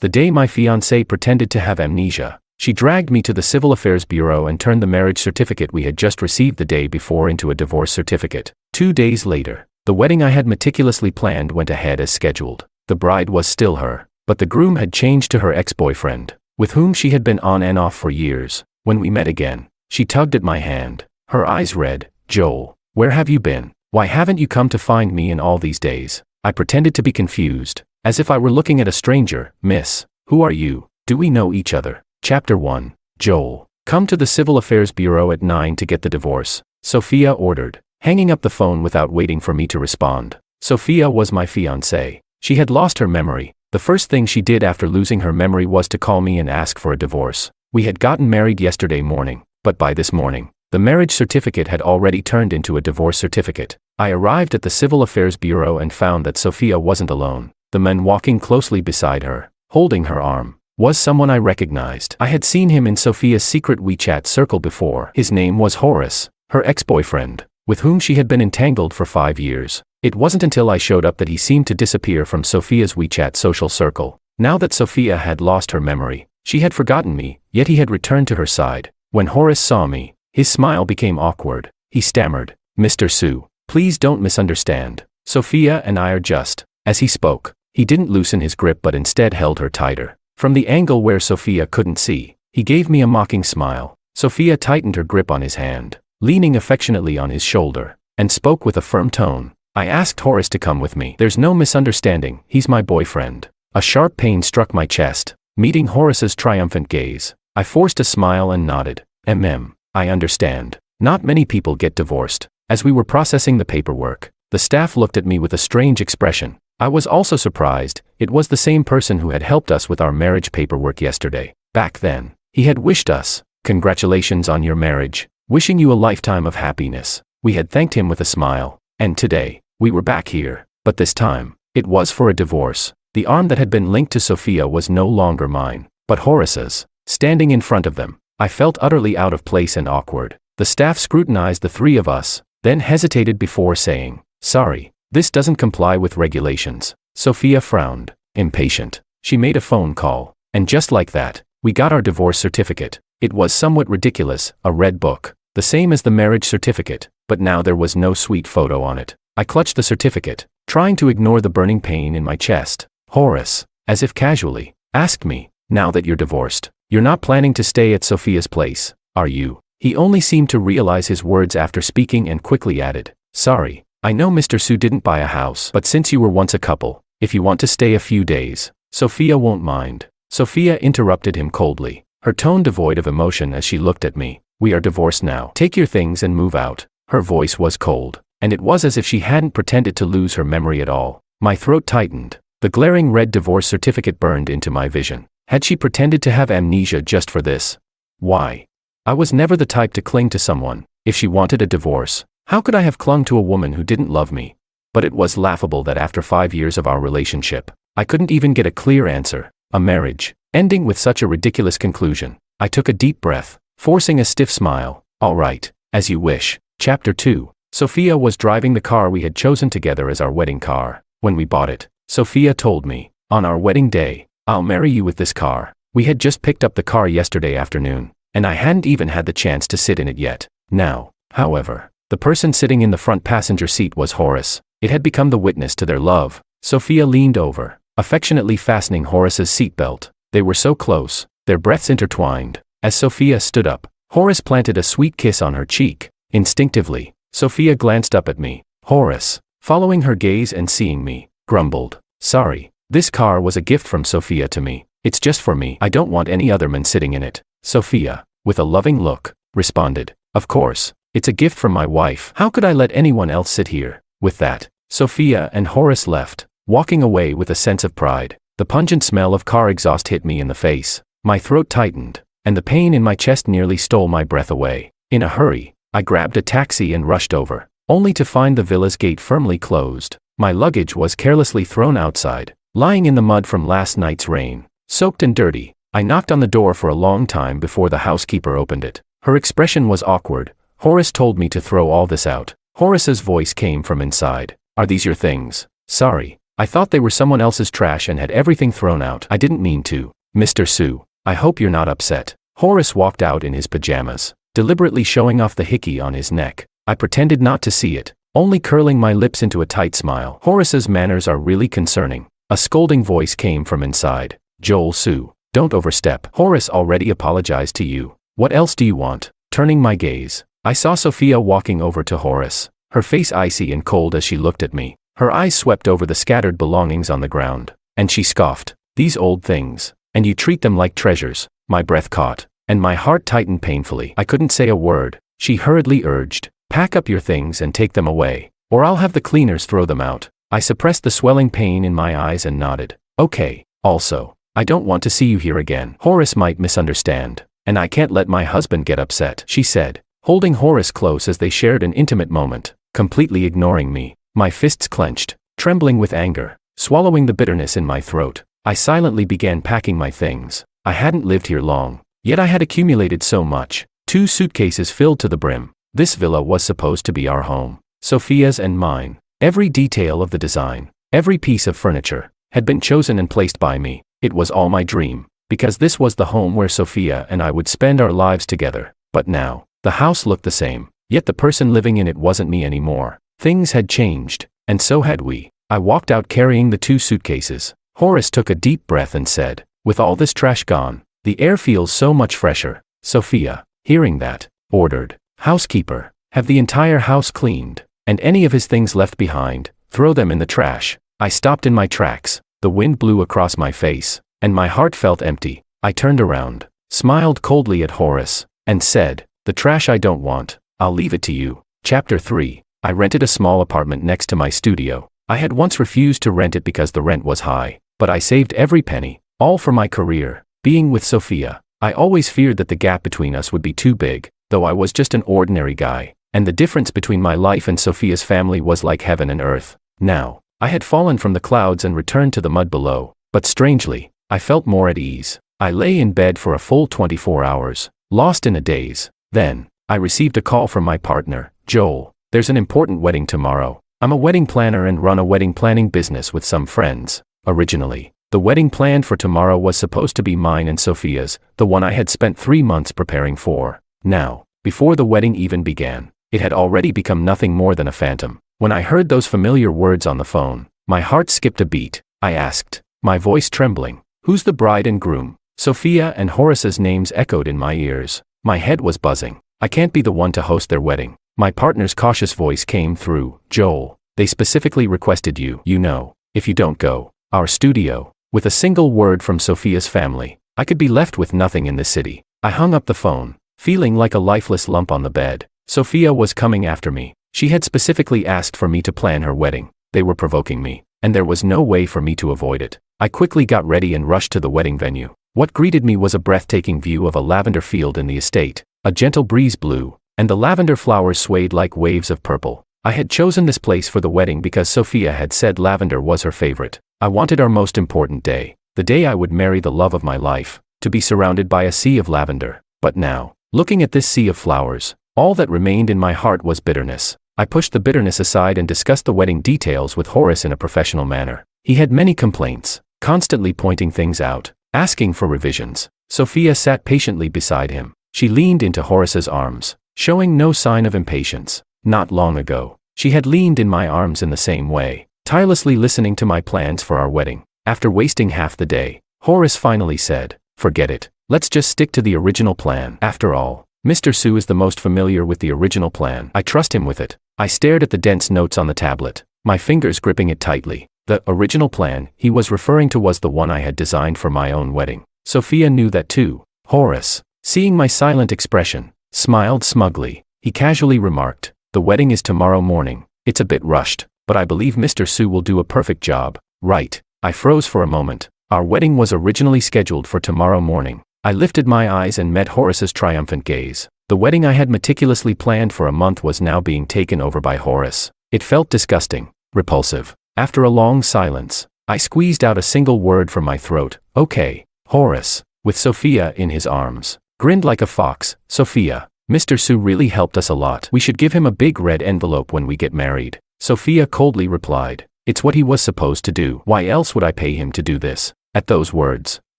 The day my fiancée pretended to have amnesia, she dragged me to the Civil Affairs Bureau and turned the marriage certificate we had just received the day before into a divorce certificate. 2 days later, the wedding I had meticulously planned went ahead as scheduled. The bride was still her, but the groom had changed to her ex-boyfriend, with whom she had been on and off for years. When we met again, she tugged at my hand. Her eyes read, "Joel, where have you been? Why haven't you come to find me in all these days?" I pretended to be confused, as if I were looking at a stranger. "Miss, who are you? Do we know each other?" Chapter 1. Joel, come to the Civil Affairs Bureau at 9 to get the divorce, Sophia ordered, hanging up the phone without waiting for me to respond. Sophia was my fiancée. She had lost her memory. The first thing she did after losing her memory was to call me and ask for a divorce. We had gotten married yesterday morning, but by this morning, the marriage certificate had already turned into a divorce certificate. I arrived at the Civil Affairs Bureau and found that Sophia wasn't alone. The man walking closely beside her, holding her arm, was someone I recognized. I had seen him in Sophia's secret WeChat circle before. His name was Horace, her ex-boyfriend, with whom she had been entangled for 5 years. It wasn't until I showed up that he seemed to disappear from Sophia's WeChat social circle. Now that Sophia had lost her memory, she had forgotten me, yet he had returned to her side. When Horace saw me, his smile became awkward. He stammered, "Mr. Sue, please don't misunderstand. Sophia and I are just..." As he spoke, he didn't loosen his grip but instead held her tighter. From the angle where Sophia couldn't see, he gave me a mocking smile. Sophia tightened her grip on his hand, leaning affectionately on his shoulder, and spoke with a firm tone. "I asked Horace to come with me. There's no misunderstanding, he's my boyfriend." A sharp pain struck my chest, meeting Horace's triumphant gaze. I forced a smile and nodded. I understand. Not many people get divorced." As we were processing the paperwork, the staff looked at me with a strange expression. I was also surprised. It was the same person who had helped us with our marriage paperwork yesterday. Back then, he had wished us, "Congratulations on your marriage. Wishing you a lifetime of happiness." We had thanked him with a smile. And today, we were back here. But this time, it was for a divorce. The arm that had been linked to Sophia was no longer mine, but Horace's. Standing in front of them, I felt utterly out of place and awkward. The staff scrutinized the three of us, then hesitated before saying, "Sorry, this doesn't comply with regulations." Sophia frowned, impatient. She made a phone call, and just like that, we got our divorce certificate. It was somewhat ridiculous, a red book, the same as the marriage certificate, but now there was no sweet photo on it. I clutched the certificate, trying to ignore the burning pain in my chest. Horace, as if casually, asked me, "Now that you're divorced, you're not planning to stay at Sophia's place, are you?" He only seemed to realize his words after speaking and quickly added, "Sorry, I know Mr. Sue didn't buy a house, but since you were once a couple, if you want to stay a few days, Sophia won't mind." Sophia interrupted him coldly, her tone devoid of emotion as she looked at me. "We are divorced now. Take your things and move out." Her voice was cold, and it was as if she hadn't pretended to lose her memory at all. My throat tightened. The glaring red divorce certificate burned into my vision. Had she pretended to have amnesia just for this? Why? I was never the type to cling to someone. If she wanted a divorce, how could I have clung to a woman who didn't love me? But it was laughable that after 5 years of our relationship, I couldn't even get a clear answer. A marriage, ending with such a ridiculous conclusion. I took a deep breath, forcing a stiff smile. "All right, as you wish." Chapter 2. Sophia was driving the car we had chosen together as our wedding car. When we bought it, Sophia told me, "On our wedding day, I'll marry you with this car." We had just picked up the car yesterday afternoon, and I hadn't even had the chance to sit in it yet. Now, however, the person sitting in the front passenger seat was Horace. It had become the witness to their love. Sophia leaned over, affectionately fastening Horace's seatbelt. They were so close, their breaths intertwined. As Sophia stood up, Horace planted a sweet kiss on her cheek. Instinctively, Sophia glanced up at me. Horace, following her gaze and seeing me, grumbled, "Sorry, this car was a gift from Sophia to me. It's just for me. I don't want any other men sitting in it." Sophia, with a loving look, responded, "Of course, it's a gift from my wife. How could I let anyone else sit here?" With that, Sophia and Horace left, walking away with a sense of pride. The pungent smell of car exhaust hit me in the face. My throat tightened, and the pain in my chest nearly stole my breath away. In a hurry, I grabbed a taxi and rushed over, only to find the villa's gate firmly closed. My luggage was carelessly thrown outside, lying in the mud from last night's rain. Soaked and dirty, I knocked on the door for a long time before the housekeeper opened it. Her expression was awkward. "Horace told me to throw all this out." Horace's voice came from inside. "Are these your things?" "Sorry, I thought they were someone else's trash and had everything thrown out. I didn't mean to. Mr. Sue, I hope you're not upset. Horace walked out in his pajamas, deliberately showing off the hickey on his neck. I pretended not to see it, only curling my lips into a tight smile. Horace's manners are really concerning. A scolding voice came from inside. Joel, Sue, don't overstep. Horace already apologized to you. What else do you want? Turning my gaze, I saw Sophia walking over to Horace, her face icy and cold as she looked at me. Her eyes swept over the scattered belongings on the ground, and she scoffed. These old things, and you treat them like treasures. My breath caught, and my heart tightened painfully. I couldn't say a word. She hurriedly urged, pack up your things and take them away, or I'll have the cleaners throw them out. I suppressed the swelling pain in my eyes and nodded. Okay, also, I don't want to see you here again. Horace might misunderstand, and I can't let my husband get upset, she said, holding Horace close as they shared an intimate moment, completely ignoring me. My fists clenched, trembling with anger, swallowing the bitterness in my throat. I silently began packing my things. I hadn't lived here long, yet I had accumulated so much. 2 suitcases filled to the brim. This villa was supposed to be our home, Sophia's and mine. Every detail of the design, every piece of furniture, had been chosen and placed by me. It was all my dream, because this was the home where Sophia and I would spend our lives together. But now, the house looked the same, yet the person living in it wasn't me anymore. Things had changed, and so had we. I walked out carrying the 2 suitcases. Horace took a deep breath and said, with all this trash gone, the air feels so much fresher. Sophia, hearing that, ordered, housekeeper, have the entire house cleaned, and any of his things left behind, throw them in the trash. I stopped in my tracks. The wind blew across my face, and my heart felt empty. I turned around, smiled coldly at Horace, and said, the trash I don't want, I'll leave it to you. Chapter 3. I rented a small apartment next to my studio. I had once refused to rent it because the rent was high, but I saved every penny, all for my career, being with Sophia. I always feared that the gap between us would be too big, though I was just an ordinary guy, and the difference between my life and Sophia's family was like heaven and earth. Now, I had fallen from the clouds and returned to the mud below, but strangely, I felt more at ease. I lay in bed for a full 24 hours, lost in a daze. Then, I received a call from my partner, Joel. There's an important wedding tomorrow. I'm a wedding planner and run a wedding planning business with some friends. Originally, the wedding planned for tomorrow was supposed to be mine and Sophia's, the one I had spent 3 months preparing for. Now, before the wedding even began, it had already become nothing more than a phantom. When I heard those familiar words on the phone, my heart skipped a beat. I asked, my voice trembling, who's the bride and groom? Sophia and Horace's names echoed in my ears. My head was buzzing. I can't be the one to host their wedding. My partner's cautious voice came through. Joel, they specifically requested you. You know, if you don't go, our studio. With a single word from Sophia's family, I could be left with nothing in this city. I hung up the phone, feeling like a lifeless lump on the bed. Sophia was coming after me. She had specifically asked for me to plan her wedding. They were provoking me, and there was no way for me to avoid it. I quickly got ready and rushed to the wedding venue. What greeted me was a breathtaking view of a lavender field in the estate. A gentle breeze blew, and the lavender flowers swayed like waves of purple. I had chosen this place for the wedding because Sophia had said lavender was her favorite. I wanted our most important day, the day I would marry the love of my life, to be surrounded by a sea of lavender. But now, looking at this sea of flowers, all that remained in my heart was bitterness. I pushed the bitterness aside and discussed the wedding details with Horace in a professional manner. He had many complaints, constantly pointing things out, asking for revisions. Sophia sat patiently beside him. She leaned into Horace's arms, showing no sign of impatience. Not long ago, she had leaned in my arms in the same way, tirelessly listening to my plans for our wedding. After wasting half the day, Horace finally said, forget it. Let's just stick to the original plan. After all, Mr. Sue is the most familiar with the original plan. I trust him with it. I stared at the dense notes on the tablet, my fingers gripping it tightly. The original plan he was referring to was the one I had designed for my own wedding. Sophia knew that too. Horace, seeing my silent expression, smiled smugly. He casually remarked, the wedding is tomorrow morning. It's a bit rushed, but I believe Mr. Sue will do a perfect job. Right. I froze for a moment. Our wedding was originally scheduled for tomorrow morning. I lifted my eyes and met Horace's triumphant gaze. The wedding I had meticulously planned for a month was now being taken over by Horace. It felt disgusting, repulsive. After a long silence, I squeezed out a single word from my throat. Okay. Horace, with Sophia in his arms, grinned like a fox. Sophia, Mr. Sue really helped us a lot. We should give him a big red envelope when we get married. Sophia coldly replied. It's what he was supposed to do. Why else would I pay him to do this? At those words,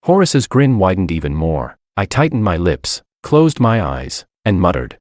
Horace's grin widened even more. I tightened my lips, closed my eyes, and muttered,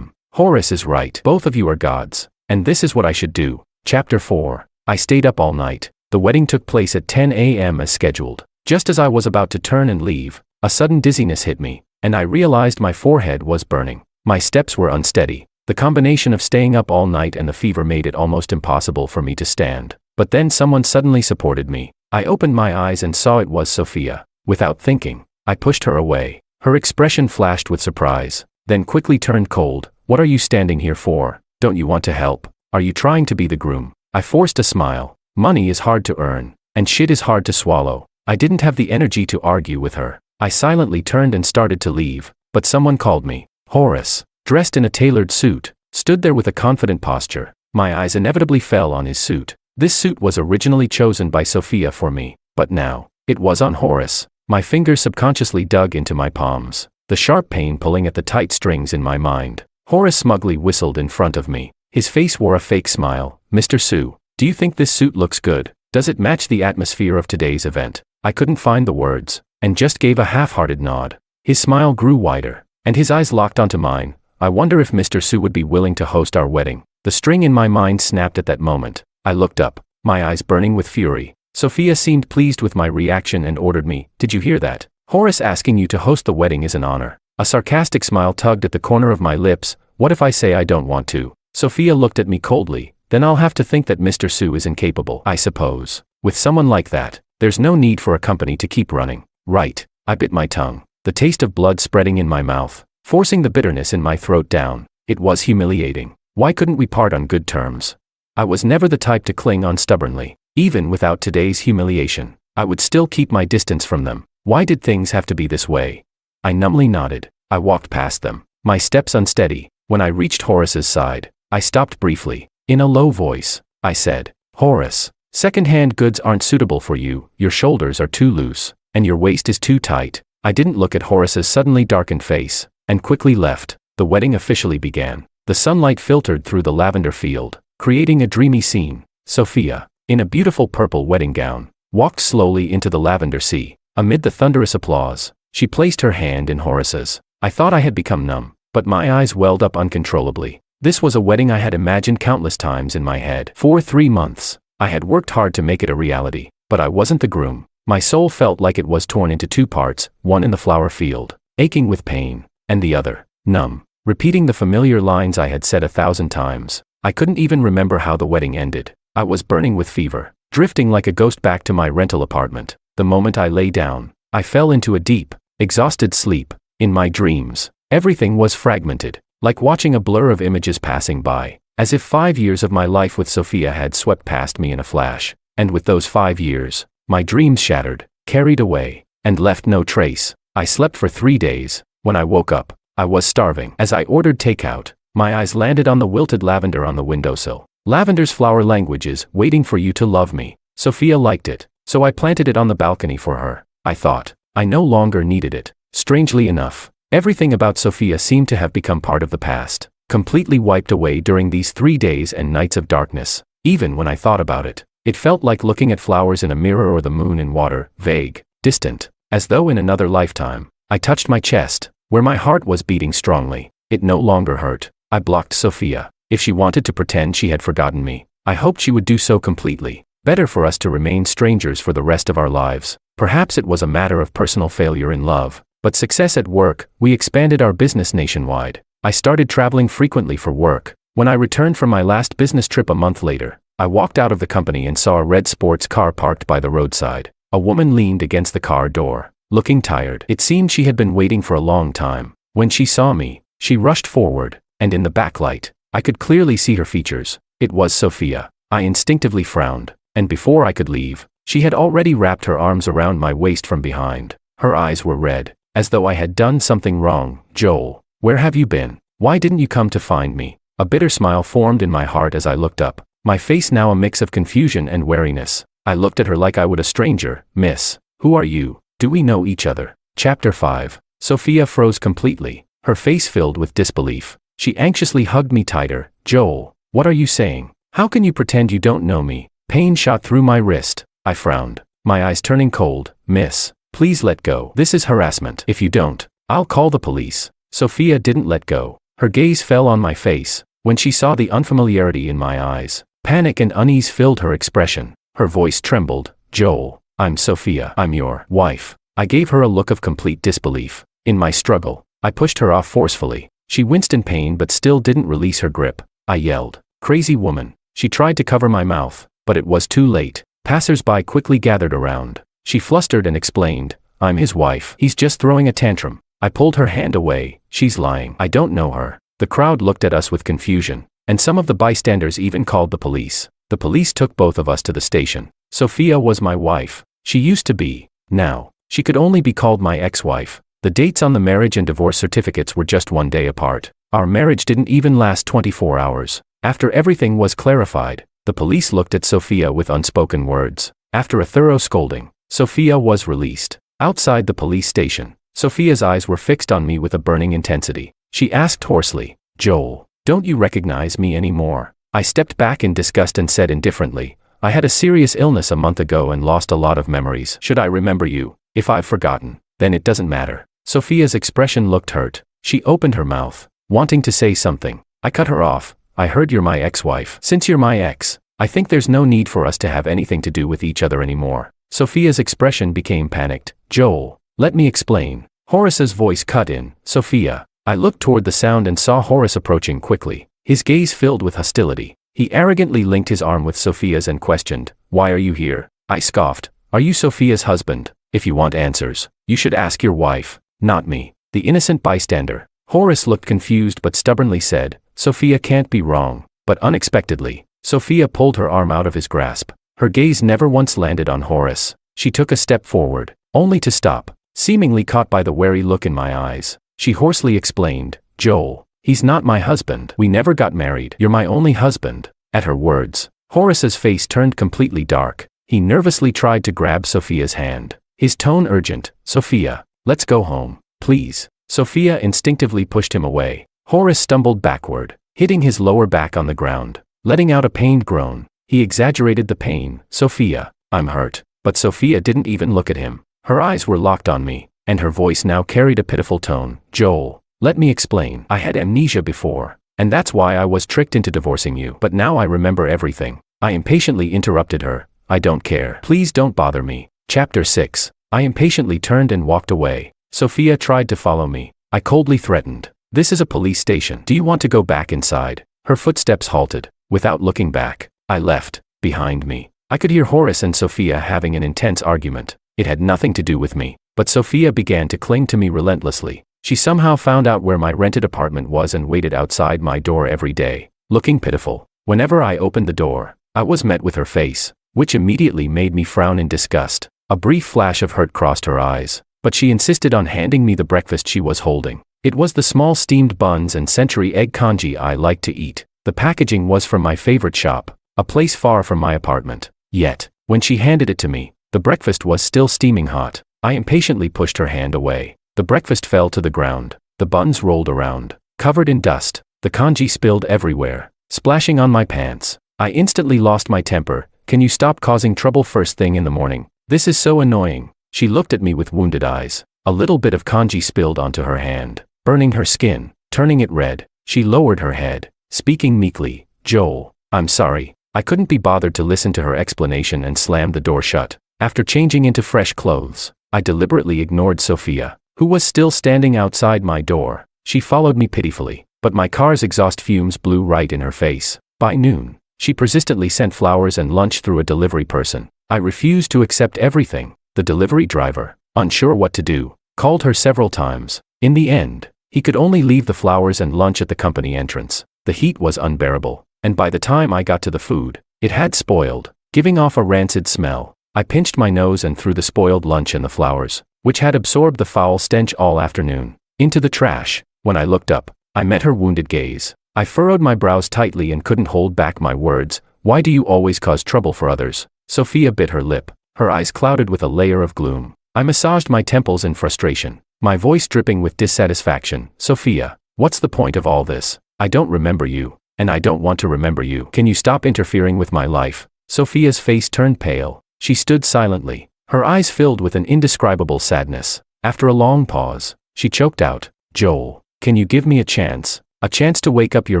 Horace is right. Both of you are gods, and this is what I should do. Chapter 4. I stayed up all night. The wedding took place at 10 a.m. as scheduled. Just as I was about to turn and leave, a sudden dizziness hit me, and I realized my forehead was burning. My steps were unsteady. The combination of staying up all night and the fever made it almost impossible for me to stand. But then someone suddenly supported me. I opened my eyes and saw it was Sophia. Without thinking, I pushed her away. Her expression flashed with surprise, then quickly turned cold. What are you standing here for? Don't you want to help? Are you trying to be the groom? I forced a smile. Money is hard to earn, and shit is hard to swallow. I didn't have the energy to argue with her. I silently turned and started to leave, but someone called me. Horace, dressed in a tailored suit, stood there with a confident posture. My eyes inevitably fell on his suit. This suit was originally chosen by Sophia for me, but now, it was on Horace. My fingers subconsciously dug into my palms, the sharp pain pulling at the tight strings in my mind. Horace smugly whistled in front of me. His face wore a fake smile. Mr. Sue, do you think this suit looks good? Does it match the atmosphere of today's event? I couldn't find the words, and just gave a half-hearted nod. His smile grew wider, and his eyes locked onto mine. I wonder if Mr. Sue would be willing to host our wedding. The string in my mind snapped at that moment. I looked up, my eyes burning with fury. Sophia seemed pleased with my reaction and ordered me, did you hear that? Horace asking you to host the wedding is an honor. A sarcastic smile tugged at the corner of my lips. What if I say I don't want to? Sophia looked at me coldly. Then I'll have to think that Mr. Sue is incapable, I suppose. With someone like that, there's no need for a company to keep running. Right. I bit my tongue, the taste of blood spreading in my mouth, forcing the bitterness in my throat down. It was humiliating. Why couldn't we part on good terms? I was never the type to cling on stubbornly. Even without today's humiliation, I would still keep my distance from them. Why did things have to be this way? I numbly nodded. I walked past them, my steps unsteady. When I reached Horace's side, I stopped briefly. In a low voice, I said, Horace, second-hand goods aren't suitable for you. Your shoulders are too loose, and your waist is too tight. I didn't look at Horace's suddenly darkened face, and quickly left. The wedding officially began. The sunlight filtered through the lavender field, creating a dreamy scene. Sophia, in a beautiful purple wedding gown, walked slowly into the lavender sea. Amid the thunderous applause, she placed her hand in Horace's. I thought I had become numb, but my eyes welled up uncontrollably. This was a wedding I had imagined countless times in my head. For 3 months, I had worked hard to make it a reality, but I wasn't the groom. My soul felt like it was torn into 2 parts, one in the flower field, aching with pain, and the other, numb, repeating the familiar lines I had said 1,000 times. I couldn't even remember how the wedding ended. I was burning with fever, drifting like a ghost back to my rental apartment. The moment I lay down, I fell into a deep, exhausted sleep. In my dreams, everything was fragmented, like watching a blur of images passing by, as if 5 years of my life with Sophia had swept past me in a flash. And with those 5 years, my dreams shattered, carried away, and left no trace. I slept for 3 days. When I woke up, I was starving. As I ordered takeout, my eyes landed on the wilted lavender on the windowsill. Lavender's flower language is, waiting for you to love me. Sophia liked it, so I planted it on the balcony for her. I thought, I no longer needed it. Strangely enough, everything about Sophia seemed to have become part of the past, completely wiped away during these 3 days and nights of darkness. Even when I thought about it, it felt like looking at flowers in a mirror or the moon in water, vague, distant, as though in another lifetime. I touched my chest, where my heart was beating strongly. It no longer hurt. I blocked Sophia. If she wanted to pretend she had forgotten me, I hoped she would do so completely. Better for us to remain strangers for the rest of our lives. Perhaps it was a matter of personal failure in love, but success at work. We expanded our business nationwide. I started traveling frequently for work. When I returned from my last business trip a month later, I walked out of the company and saw a red sports car parked by the roadside. A woman leaned against the car door, looking tired. It seemed she had been waiting for a long time. When she saw me, she rushed forward, and in the backlight, I could clearly see her features. It was Sophia. I instinctively frowned, and before I could leave, she had already wrapped her arms around my waist from behind. Her eyes were red, as though I had done something wrong. Joel, where have you been? Why didn't you come to find me? A bitter smile formed in my heart as I looked up, my face now a mix of confusion and wariness. I looked at her like I would a stranger. Miss, who are you? Do we know each other? Chapter 5. Sophia froze completely, her face filled with disbelief. She anxiously hugged me tighter. Joel, what are you saying? How can you pretend you don't know me? Pain shot through my wrist. I frowned, my eyes turning cold. Miss, please let go. This is harassment. If you don't, I'll call the police. Sophia didn't let go. Her gaze fell on my face. When she saw the unfamiliarity in my eyes, panic and unease filled her expression. Her voice trembled. Joel, I'm Sophia. I'm your wife. I gave her a look of complete disbelief. In my struggle, I pushed her off forcefully. She winced in pain but still didn't release her grip. I yelled, crazy woman. She tried to cover my mouth, but it was too late. Passers-by quickly gathered around. She flustered and explained, I'm his wife. He's just throwing a tantrum. I pulled her hand away. She's lying. I don't know her. The crowd looked at us with confusion, and some of the bystanders even called the police. The police took both of us to the station. Sophia was my wife. She used to be. Now, she could only be called my ex-wife. The dates on the marriage and divorce certificates were just one day apart. Our marriage didn't even last 24 hours. After everything was clarified, the police looked at Sophia with unspoken words. After a thorough scolding, Sophia was released. Outside the police station, Sophia's eyes were fixed on me with a burning intensity. She asked hoarsely, Joel, don't you recognize me anymore? I stepped back in disgust and said indifferently, I had a serious illness a month ago and lost a lot of memories. Should I remember you? If I've forgotten, then it doesn't matter. Sophia's expression looked hurt. She opened her mouth, wanting to say something. I cut her off. I heard you're my ex-wife. Since you're my ex, I think there's no need for us to have anything to do with each other anymore. Sophia's expression became panicked. Joel, let me explain. Horace's voice cut in. Sophia. I looked toward the sound and saw Horace approaching quickly. His gaze filled with hostility. He arrogantly linked his arm with Sophia's and questioned, why are you here? I scoffed. Are you Sophia's husband? If you want answers, you should ask your wife, not me. The innocent bystander. Horace looked confused but stubbornly said, Sophia can't be wrong. But unexpectedly, Sophia pulled her arm out of his grasp. Her gaze never once landed on Horace. She took a step forward, only to stop, seemingly caught by the wary look in my eyes. She hoarsely explained, Joel, he's not my husband. We never got married. You're my only husband. At her words, Horace's face turned completely dark. He nervously tried to grab Sophia's hand. His tone urgent, Sophia, let's go home, please. Sophia instinctively pushed him away. Horace stumbled backward, hitting his lower back on the ground, letting out a pained groan. He exaggerated the pain. Sophia, I'm hurt. But Sophia didn't even look at him. Her eyes were locked on me, and her voice now carried a pitiful tone. Joel, let me explain. I had amnesia before, and that's why I was tricked into divorcing you. But now I remember everything. I impatiently interrupted her. I don't care. Please don't bother me. Chapter 6. I impatiently turned and walked away. Sophia tried to follow me. I coldly threatened. This is a police station. Do you want to go back inside? Her footsteps halted. Without looking back, I left. Behind me, I could hear Horace and Sophia having an intense argument. It had nothing to do with me, but Sophia began to cling to me relentlessly. She somehow found out where my rented apartment was and waited outside my door every day, looking pitiful. Whenever I opened the door, I was met with her face, which immediately made me frown in disgust. A brief flash of hurt crossed her eyes, but she insisted on handing me the breakfast she was holding. It was the small steamed buns and century egg congee I liked to eat. The packaging was from my favorite shop, a place far from my apartment. Yet, when she handed it to me, the breakfast was still steaming hot. I impatiently pushed her hand away. The breakfast fell to the ground. The buns rolled around, covered in dust. The congee spilled everywhere, splashing on my pants. I instantly lost my temper. Can you stop causing trouble first thing in the morning? This is so annoying. She looked at me with wounded eyes. A little bit of congee spilled onto her hand, burning her skin, turning it red. She lowered her head, speaking meekly. Joel, I'm sorry. I couldn't be bothered to listen to her explanation and slammed the door shut. After changing into fresh clothes, I deliberately ignored Sophia, who was still standing outside my door. She followed me pitifully, but my car's exhaust fumes blew right in her face. By noon, she persistently sent flowers and lunch through a delivery person. I refused to accept everything. The delivery driver, unsure what to do, called her several times. In the end, he could only leave the flowers and lunch at the company entrance. The heat was unbearable, and by the time I got to the food, it had spoiled, giving off a rancid smell. I pinched my nose and threw the spoiled lunch and the flowers, which had absorbed the foul stench all afternoon, into the trash. When I looked up, I met her wounded gaze. I furrowed my brows tightly and couldn't hold back my words. Why do you always cause trouble for others? Sophia bit her lip, her eyes clouded with a layer of gloom. I massaged my temples in frustration, my voice dripping with dissatisfaction. Sophia, what's the point of all this? I don't remember you, and I don't want to remember you. Can you stop interfering with my life? Sophia's face turned pale. She stood silently, her eyes filled with an indescribable sadness. After a long pause, she choked out, "Joel, can you give me a chance? A chance to wake up your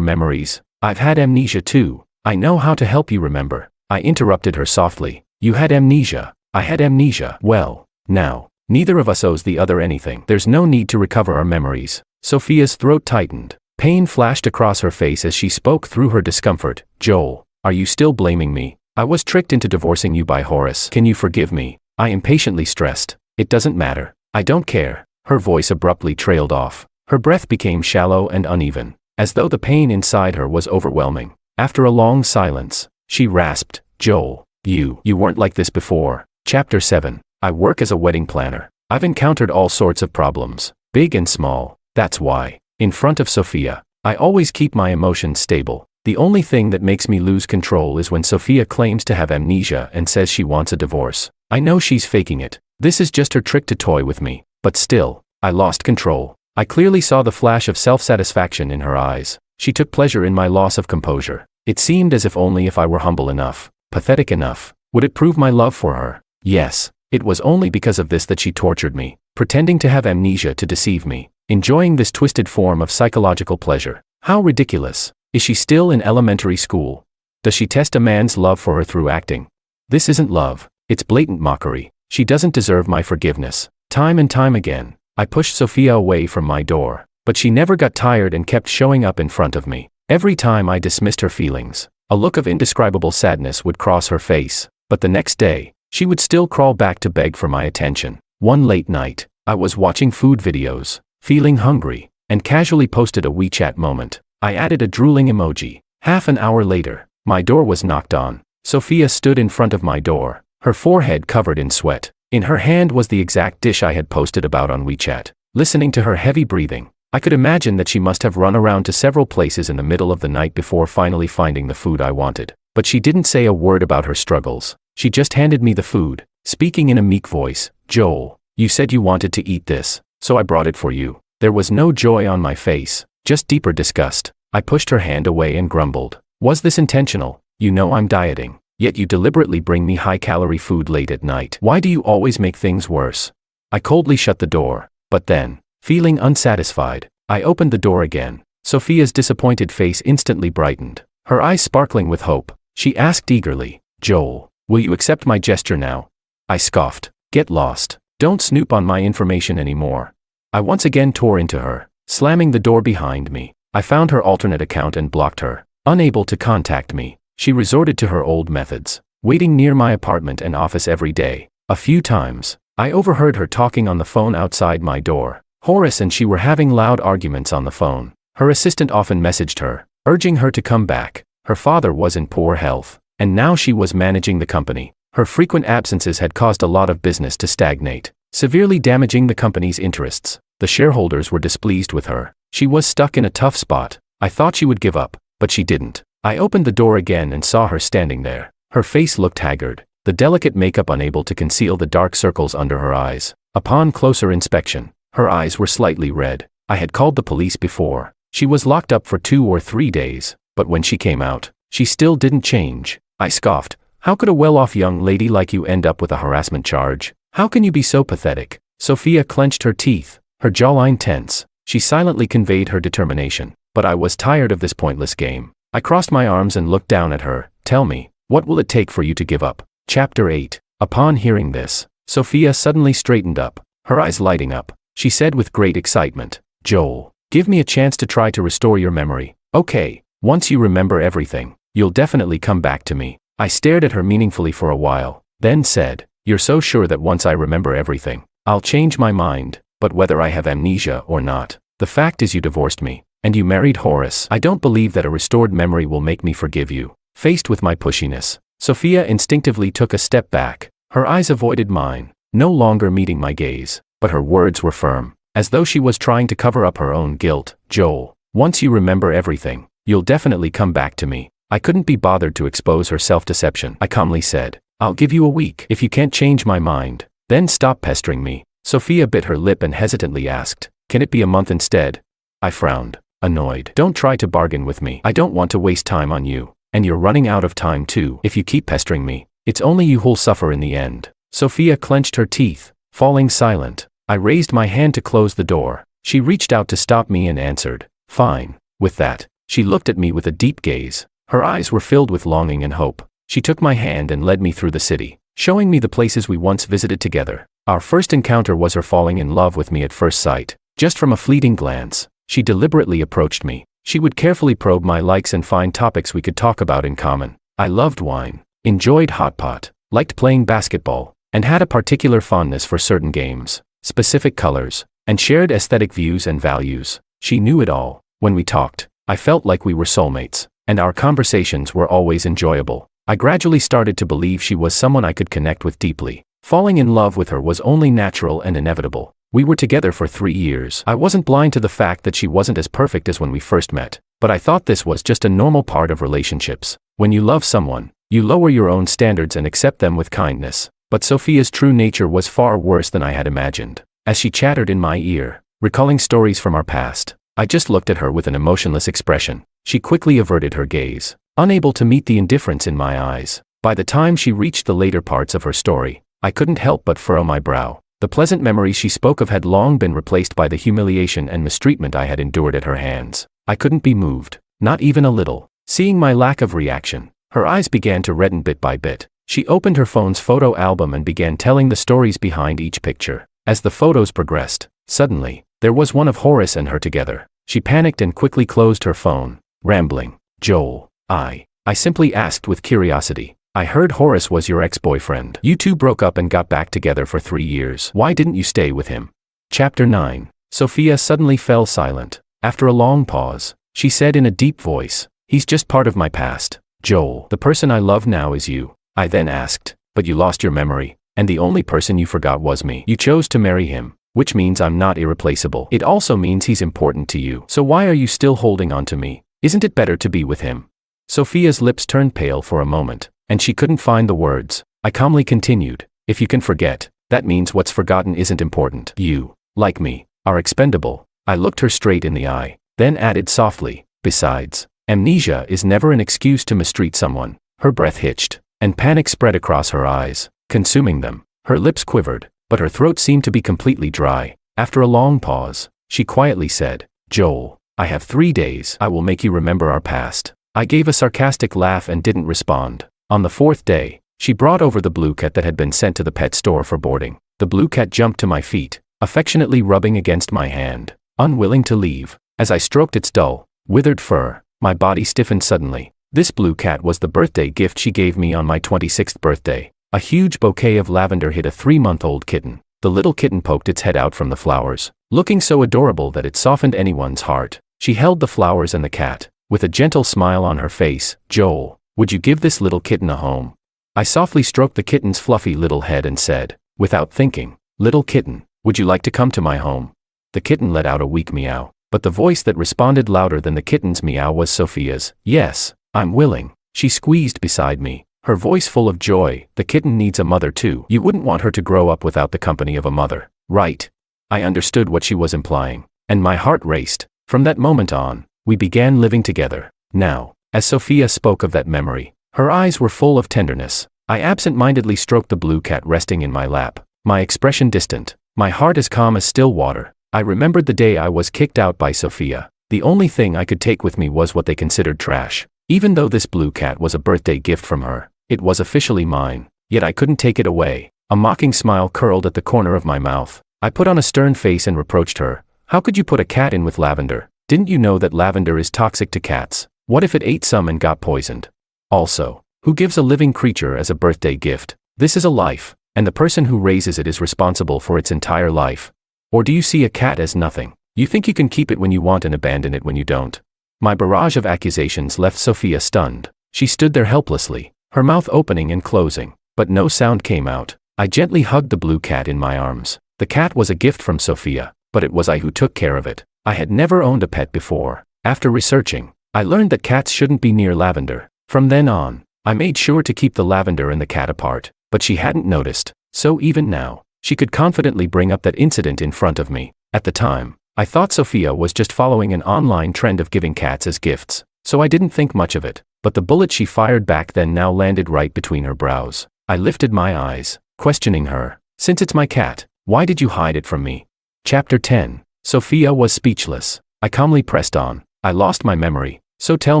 memories? I've had amnesia too. I know how to help you remember." I interrupted her softly. "You had amnesia. I had amnesia. Well, now, neither of us owes the other anything. There's no need to recover our memories." Sophia's throat tightened. Pain flashed across her face as she spoke through her discomfort. "Joel, are you still blaming me? I was tricked into divorcing you by Horace. Can you forgive me?" I impatiently stressed. "It doesn't matter. I don't care." Her voice abruptly trailed off. Her breath became shallow and uneven, as though the pain inside her was overwhelming. After a long silence, she rasped, "Joel, you weren't like this before." Chapter 7. I work as a wedding planner. I've encountered all sorts of problems, big and small. That's why, in front of Sophia, I always keep my emotions stable. The only thing that makes me lose control is when Sophia claims to have amnesia and says she wants a divorce. I know she's faking it. This is just her trick to toy with me. But still, I lost control. I clearly saw the flash of self-satisfaction in her eyes. She took pleasure in my loss of composure. It seemed as if only if I were humble enough, pathetic enough, would it prove my love for her. Yes, it was only because of this that she tortured me, pretending to have amnesia to deceive me, enjoying this twisted form of psychological pleasure. How ridiculous. Is she still in elementary school? Does she test a man's love for her through acting? This isn't love, it's blatant mockery. She doesn't deserve my forgiveness. Time and time again, I pushed Sophia away from my door, but she never got tired and kept showing up in front of me. Every time I dismissed her feelings, a look of indescribable sadness would cross her face, but the next day, she would still crawl back to beg for my attention. One late night, I was watching food videos, feeling hungry, and casually posted a WeChat moment. I added a drooling emoji. Half an hour later, my door was knocked on. Sophia stood in front of my door, her forehead covered in sweat. In her hand was the exact dish I had posted about on WeChat. Listening to her heavy breathing, I could imagine that she must have run around to several places in the middle of the night before finally finding the food I wanted. But she didn't say a word about her struggles. She just handed me the food, speaking in a meek voice. "Joel, you said you wanted to eat this, so I brought it for you." There was no joy on my face, just deeper disgust. I pushed her hand away and grumbled. "Was this intentional? You know I'm dieting, yet you deliberately bring me high-calorie food late at night. Why do you always make things worse?" I coldly shut the door, but then, feeling unsatisfied, I opened the door again. Sophia's disappointed face instantly brightened, her eyes sparkling with hope. She asked eagerly, "Joel, will you accept my gesture now?" I scoffed. "Get lost. Don't snoop on my information anymore." I once again tore into her, slamming the door behind me. I found her alternate account and blocked her. Unable to contact me, she resorted to her old methods, waiting near my apartment and office every day. A few times, I overheard her talking on the phone outside my door. Horace and she were having loud arguments on the phone. Her assistant often messaged her, urging her to come back. Her father was in poor health, and now she was managing the company. Her frequent absences had caused a lot of business to stagnate, severely damaging the company's interests. The shareholders were displeased with her. She was stuck in a tough spot. I thought she would give up, but she didn't. I opened the door again and saw her standing there. Her face looked haggard, the delicate makeup unable to conceal the dark circles under her eyes. Upon closer inspection, her eyes were slightly red. I had called the police before. She was locked up for 2 or 3 days, but when she came out, she still didn't change. I scoffed. "How could a well-off young lady like you end up with a harassment charge? How can you be so pathetic?" Sophia clenched her teeth, her jawline tense. She silently conveyed her determination, but I was tired of this pointless game. I crossed my arms and looked down at her. "Tell me, what will it take for you to give up?" Chapter 8. Upon hearing this, Sophia suddenly straightened up, her eyes lighting up. She said with great excitement, "Joel, give me a chance to try to restore your memory. Okay, once you remember everything, you'll definitely come back to me." I stared at her meaningfully for a while, then said, "You're so sure that once I remember everything, I'll change my mind? But whether I have amnesia or not, the fact is you divorced me, and you married Horace. I don't believe that a restored memory will make me forgive you." Faced with my pushiness, Sophia instinctively took a step back. Her eyes avoided mine, no longer meeting my gaze, but her words were firm, as though she was trying to cover up her own guilt. "Joel, once you remember everything, you'll definitely come back to me." I couldn't be bothered to expose her self-deception. I calmly said, "I'll give you a week. If you can't change my mind, then stop pestering me." Sophia bit her lip and hesitantly asked, "Can it be a month instead?" I frowned, annoyed. "Don't try to bargain with me. I don't want to waste time on you." And you're running out of time too. If you keep pestering me, it's only you who'll suffer in the end. Sophia clenched her teeth, falling silent. I raised my hand to close the door. She reached out to stop me and answered, "Fine." With that, she looked at me with a deep gaze. Her eyes were filled with longing and hope. She took my hand and led me through the city, showing me the places we once visited together. Our first encounter was her falling in love with me at first sight. Just from a fleeting glance, she deliberately approached me. She would carefully probe my likes and find topics we could talk about in common. I loved wine, enjoyed hot pot, liked playing basketball, and had a particular fondness for certain games, specific colors, and shared aesthetic views and values. She knew it all. When we talked, I felt like we were soulmates, and our conversations were always enjoyable. I gradually started to believe she was someone I could connect with deeply. Falling in love with her was only natural and inevitable. We were together for 3 years. I wasn't blind to the fact that she wasn't as perfect as when we first met, but I thought this was just a normal part of relationships. When you love someone, you lower your own standards and accept them with kindness. But Sophia's true nature was far worse than I had imagined. As she chattered in my ear, recalling stories from our past, I just looked at her with an emotionless expression. She quickly averted her gaze, unable to meet the indifference in my eyes. By the time she reached the later parts of her story, I couldn't help but furrow my brow. The pleasant memories she spoke of had long been replaced by the humiliation and mistreatment I had endured at her hands. I couldn't be moved, not even a little. Seeing my lack of reaction, her eyes began to redden bit by bit. She opened her phone's photo album and began telling the stories behind each picture. As the photos progressed, suddenly, there was one of Horace and her together. She panicked and quickly closed her phone, rambling, "Joel, I simply asked with curiosity. I heard Horace was your ex-boyfriend. You two broke up and got back together for 3 years. Why didn't you stay with him?" Chapter 9. Sophia suddenly fell silent. After a long pause, she said in a deep voice, "He's just part of my past, Joel. The person I love now is you." I then asked, "But you lost your memory, and the only person you forgot was me. You chose to marry him, which means I'm not irreplaceable. It also means he's important to you. So why are you still holding on to me? Isn't it better to be with him?" Sophia's lips turned pale for a moment, and she couldn't find the words. I calmly continued, "If you can forget, that means what's forgotten isn't important. You, like me, are expendable." I looked her straight in the eye, then added softly, "Besides, amnesia is never an excuse to mistreat someone." Her breath hitched, and panic spread across her eyes, consuming them. Her lips quivered, but her throat seemed to be completely dry. After a long pause, she quietly said, "Joel, I have 3 days. I will make you remember our past." I gave a sarcastic laugh and didn't respond. On the 4th day, she brought over the blue cat that had been sent to the pet store for boarding. The blue cat jumped to my feet, affectionately rubbing against my hand, unwilling to leave. As I stroked its dull, withered fur, my body stiffened suddenly. This blue cat was the birthday gift she gave me on my 26th birthday. A huge bouquet of lavender hit a 3-month-old kitten. The little kitten poked its head out from the flowers, looking so adorable that it softened anyone's heart. She held the flowers and the cat, with a gentle smile on her face. "Joel, would you give this little kitten a home?" I softly stroked the kitten's fluffy little head and said, without thinking, "Little kitten, would you like to come to my home?" The kitten let out a weak meow, but the voice that responded louder than the kitten's meow was Sophia's. "Yes, I'm willing." She squeezed beside me, her voice full of joy. "The kitten needs a mother too. You wouldn't want her to grow up without the company of a mother, right?" I understood what she was implying, and my heart raced. From that moment on, we began living together. Now, as Sophia spoke of that memory, her eyes were full of tenderness. I absent-mindedly stroked the blue cat resting in my lap, my expression distant, my heart as calm as still water. I remembered the day I was kicked out by Sophia. The only thing I could take with me was what they considered trash. Even though this blue cat was a birthday gift from her, it was officially mine, yet I couldn't take it away. A mocking smile curled at the corner of my mouth. I put on a stern face and reproached her. "How could you put a cat in with lavender? Didn't you know that lavender is toxic to cats? What if it ate some and got poisoned? Also, who gives a living creature as a birthday gift? This is a life, and the person who raises it is responsible for its entire life. Or do you see a cat as nothing? You think you can keep it when you want and abandon it when you don't?" My barrage of accusations left Sophia stunned. She stood there helplessly, her mouth opening and closing, but no sound came out. I gently hugged the blue cat in my arms. The cat was a gift from Sophia, but it was I who took care of it. I had never owned a pet before. After researching, I learned that cats shouldn't be near lavender. From then on, I made sure to keep the lavender and the cat apart, but she hadn't noticed. So even now, she could confidently bring up that incident in front of me. At the time, I thought Sophia was just following an online trend of giving cats as gifts, so I didn't think much of it. but the bullet she fired back then now landed right between her brows. I lifted my eyes, questioning her. Since it's my cat, why did you hide it from me? Chapter 10. Sophia was speechless. I calmly pressed on. I lost my memory. So tell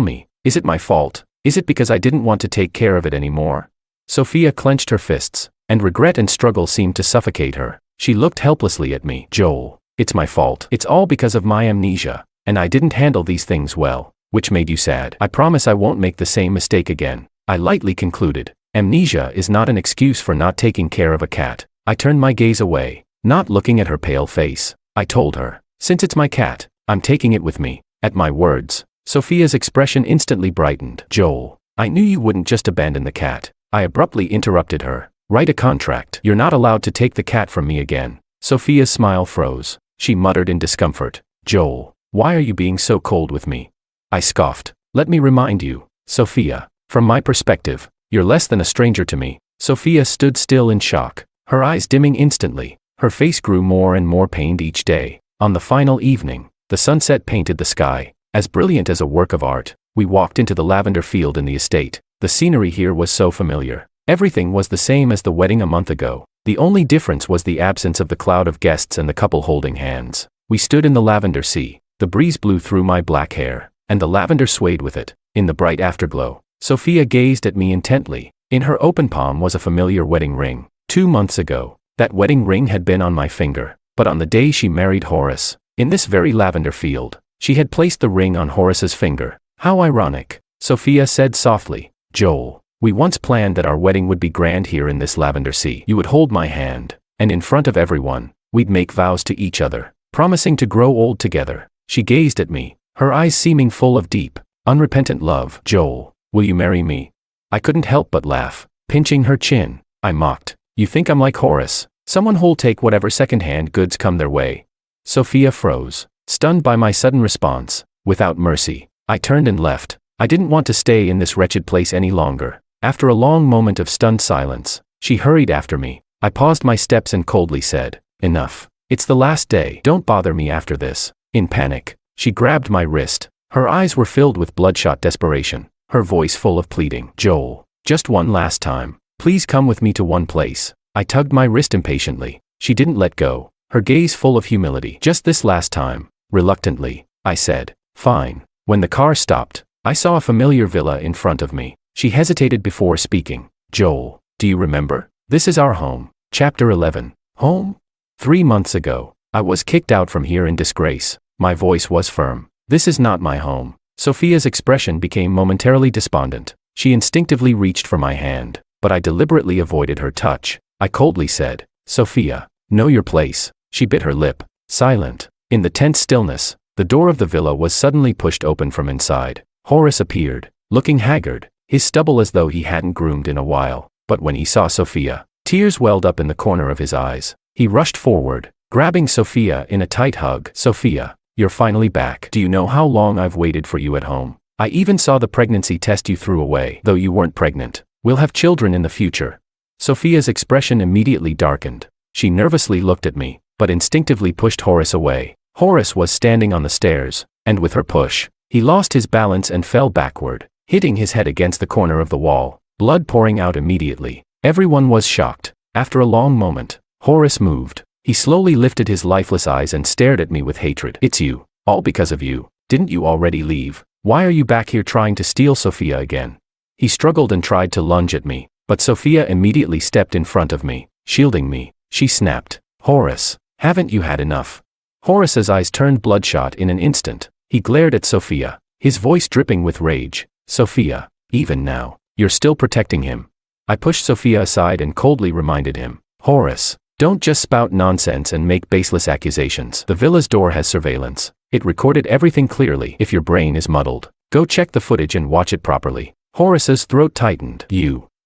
me, is it my fault? Is it because I didn't want to take care of it anymore? Sophia clenched her fists, and regret and struggle seemed to suffocate her. She looked helplessly at me. Joel, it's my fault. It's all because of my amnesia, and I didn't handle these things well, which made you sad. I promise I won't make the same mistake again. I lightly concluded. Amnesia is not an excuse for not taking care of a cat. I turned my gaze away, not looking at her pale face. I told her, since it's my cat, I'm taking it with me. At my words, Sophia's expression instantly brightened. Joel, I knew you wouldn't just abandon the cat. I abruptly interrupted her. Write a contract. You're not allowed to take the cat from me again. Sophia's smile froze. She muttered in discomfort. Joel, why are you being so cold with me? I scoffed. Let me remind you, Sophia, from my perspective, you're less than a stranger to me. Sophia stood still in shock, her eyes dimming instantly. Her face grew more and more pained each day. On the final evening, the sunset painted the sky, as brilliant as a work of art. We walked into the lavender field in the estate. The scenery here was so familiar. Everything was the same as the wedding a month ago. The only difference was the absence of the cloud of guests and the couple holding hands. We stood in the lavender sea. The breeze blew through my black hair, and the lavender swayed with it. In the bright afterglow, Sophia gazed at me intently. In her open palm was a familiar wedding ring. 2 months ago, that wedding ring had been on my finger, but on the day she married Horace, in this very lavender field, she had placed the ring on Horace's finger. How ironic, Sophia said softly. Joel, we once planned that our wedding would be grand here in this lavender sea. You would hold my hand, and in front of everyone, we'd make vows to each other, promising to grow old together. She gazed at me, her eyes seeming full of deep, unrepentant love. Joel, will you marry me? I couldn't help but laugh, pinching her chin. I mocked. You think I'm like Horace, someone who'll take whatever second-hand goods come their way? Sophia froze, stunned by my sudden response. Without mercy, I turned and left. I didn't want to stay in this wretched place any longer. After a long moment of stunned silence, she hurried after me. I paused my steps and coldly said, enough. It's the last day. Don't bother me after this. In panic, she grabbed my wrist. Her eyes were filled with bloodshot desperation, her voice full of pleading. Joel, just one last time. Please come with me to one place. I tugged my wrist impatiently. She didn't let go, her gaze full of humility. Just this last time. Reluctantly, I said, fine. When the car stopped, I saw a familiar villa in front of me. She hesitated before speaking. Joel, do you remember? This is our home. Chapter 11. Home? 3 months ago, I was kicked out from here in disgrace. My voice was firm. This is not my home. Sophia's expression became momentarily despondent. She instinctively reached for my hand, but I deliberately avoided her touch. I coldly said, Sophia, know your place. She bit her lip, silent. In the tense stillness, the door of the villa was suddenly pushed open from inside. Horace appeared, looking haggard, his stubble as though he hadn't groomed in a while. But when he saw Sophia, tears welled up in the corner of his eyes. He rushed forward, grabbing Sophia in a tight hug. Sophia, you're finally back. Do you know how long I've waited for you at home? I even saw the pregnancy test you threw away. Though you weren't pregnant. We'll have children in the future. Sophia's expression immediately darkened. She nervously looked at me, but instinctively pushed Horace away. Horace was standing on the stairs, and with her push, he lost his balance and fell backward, hitting his head against the corner of the wall, blood pouring out immediately. Everyone was shocked. After a long moment, Horace moved. He slowly lifted his lifeless eyes and stared at me with hatred. It's you. All because of you. Didn't you already leave? Why are you back here trying to steal Sophia again? He struggled and tried to lunge at me, but Sophia immediately stepped in front of me, shielding me. She snapped. Horace, haven't you had enough? Horace's eyes turned bloodshot in an instant. He glared at Sophia, his voice dripping with rage. Sophia, even now, you're still protecting him. I pushed Sophia aside and coldly reminded him. Horace, don't just spout nonsense and make baseless accusations. The villa's door has surveillance. It recorded everything clearly. If your brain is muddled, go check the footage and watch it properly. Horace's throat tightened.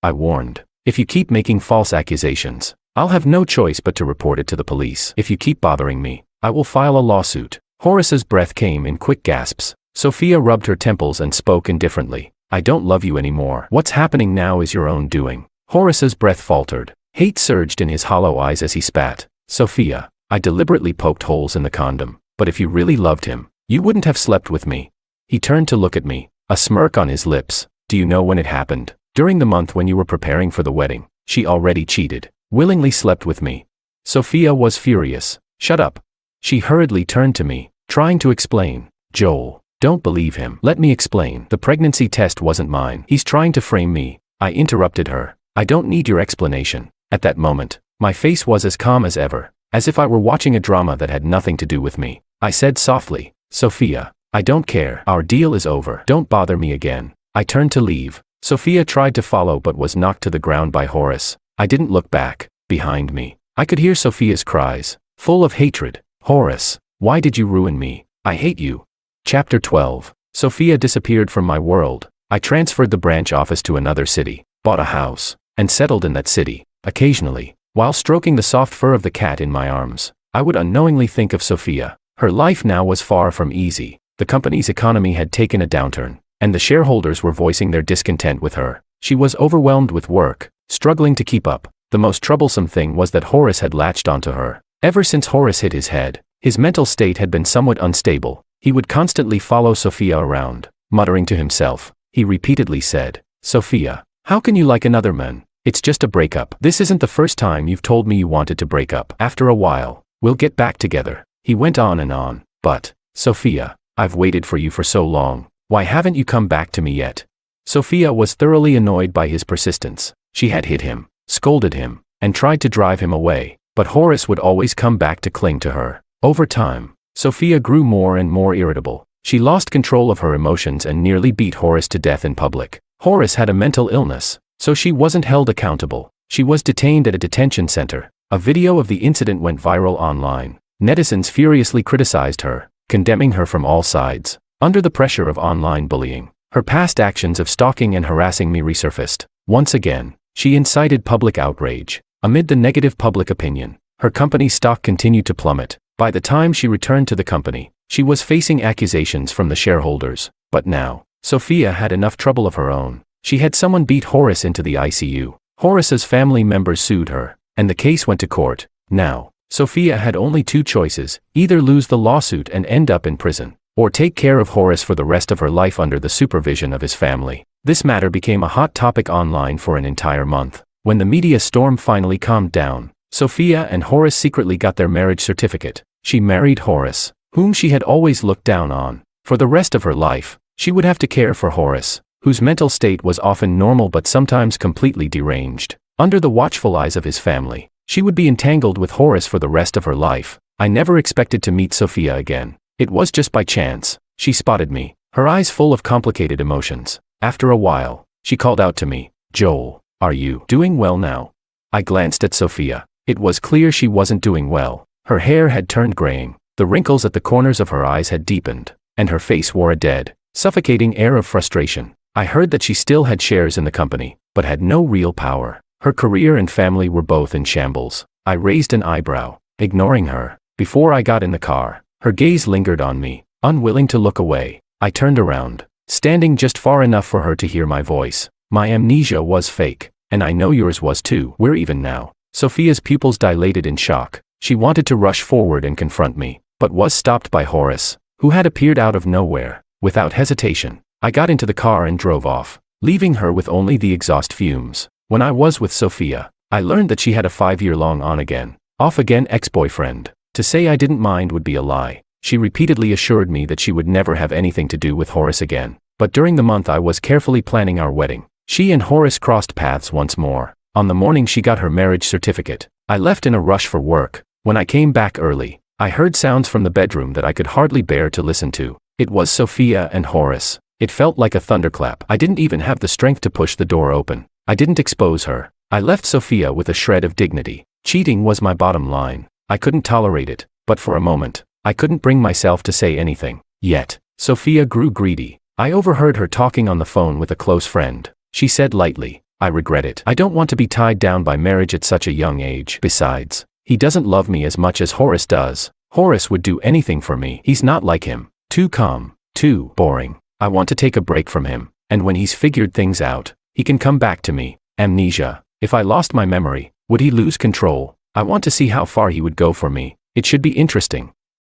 I warned. If you keep making false accusations, I'll have no choice but to report it to the police. If you keep bothering me, I will file a lawsuit. Horace's breath came in quick gasps. Sophia rubbed her temples and spoke indifferently. I don't love you anymore. What's happening now is your own doing. Horace's breath faltered. Hate surged in his hollow eyes as he spat. Sophia, I deliberately poked holes in the condom, but if you really loved him, you wouldn't have slept with me. He turned to look at me, a smirk on his lips. Do you know when it happened? During the month when you were preparing for the wedding. She already cheated. Willingly slept with me. Sophia was furious. Shut up. She hurriedly turned to me, trying to explain. Joel, don't believe him. Let me explain. The pregnancy test wasn't mine. He's trying to frame me. I interrupted her. I don't need your explanation. At that moment, my face was as calm as ever, as if I were watching a drama that had nothing to do with me. I said softly, Sophia, I don't care. Our deal is over. Don't bother me again. I turned to leave. Sophia tried to follow but was knocked to the ground by Horace. I didn't look back. Behind me, I could hear Sophia's cries, full of hatred. Horace, why did you ruin me? I hate you. Chapter 12. Sophia disappeared from my world. I transferred the branch office to another city, bought a house, and settled in that city. Occasionally, while stroking the soft fur of the cat in my arms, I would unknowingly think of Sophia. Her life now was far from easy. The company's economy had taken a downturn, and the shareholders were voicing their discontent with her. She was overwhelmed with work, struggling to keep up. The most troublesome thing was that Horace had latched onto her. Ever since Horace hit his head, his mental state had been somewhat unstable. He would constantly follow Sophia around, muttering to himself. He repeatedly said, Sophia, how can you like another man? It's just a breakup. This isn't the first time you've told me you wanted to break up. After a while, we'll get back together. He went on and on. But, Sophia, I've waited for you for so long. Why haven't you come back to me yet? Sophia was thoroughly annoyed by his persistence. She had hit him, scolded him, and tried to drive him away. But Horace would always come back to cling to her. Over time, Sophia grew more and more irritable. She lost control of her emotions and nearly beat Horace to death in public. Horace had a mental illness, so she wasn't held accountable. She was detained at a detention center. A video of the incident went viral online. Netizens furiously criticized her, condemning her from all sides. Under the pressure of online bullying, her past actions of stalking and harassing me resurfaced. Once again, she incited public outrage. Amid the negative public opinion, her company's stock continued to plummet. By the time she returned to the company, she was facing accusations from the shareholders. But now, Sophia had enough trouble of her own. She had someone beat Horace into the ICU. Horace's family members sued her, and the case went to court. Now, Sophia had only two choices: either lose the lawsuit and end up in prison, or take care of Horace for the rest of her life under the supervision of his family. This matter became a hot topic online for an entire month. When the media storm finally calmed down, Sophia and Horace secretly got their marriage certificate. She married Horace, whom she had always looked down on. For the rest of her life, she would have to care for Horace, whose mental state was often normal but sometimes completely deranged. Under the watchful eyes of his family, she would be entangled with Horace for the rest of her life. I never expected to meet Sophia again. It was just by chance. She spotted me, her eyes full of complicated emotions. After a while, she called out to me, Joel, are you doing well now? I glanced at Sophia. It was clear she wasn't doing well. Her hair had turned graying, the wrinkles at the corners of her eyes had deepened, and her face wore a dead, suffocating air of frustration. I heard that she still had shares in the company, but had no real power. Her career and family were both in shambles. I raised an eyebrow, ignoring her. Before I got in the car, her gaze lingered on me, unwilling to look away. I turned around, standing just far enough for her to hear my voice. My amnesia was fake, and I know yours was too. We're even now. Sophia's pupils dilated in shock. She wanted to rush forward and confront me, but was stopped by Horace, who had appeared out of nowhere. Without hesitation, I got into the car and drove off, leaving her with only the exhaust fumes. When I was with Sophia, I learned that she had a 5-year-long on-again, off-again ex-boyfriend. To say I didn't mind would be a lie. She repeatedly assured me that she would never have anything to do with Horace again. But during the month I was carefully planning our wedding, she and Horace crossed paths once more. On the morning she got her marriage certificate, I left in a rush for work. When I came back early, I heard sounds from the bedroom that I could hardly bear to listen to. It was Sophia and Horace. It felt like a thunderclap. I didn't even have the strength to push the door open. I didn't expose her. I left Sophia with a shred of dignity. Cheating was my bottom line. I couldn't tolerate it, but for a moment, I couldn't bring myself to say anything. Yet, Sophia grew greedy. I overheard her talking on the phone with a close friend. She said lightly, I regret it. I don't want to be tied down by marriage at such a young age. Besides, he doesn't love me as much as Horace does. Horace would do anything for me. He's not like him. Too calm, too boring. I want to take a break from him, and when he's figured things out, he can come back to me. Amnesia. If I lost my memory, would he lose control? I want to see how far he would go for me. It should be interesting.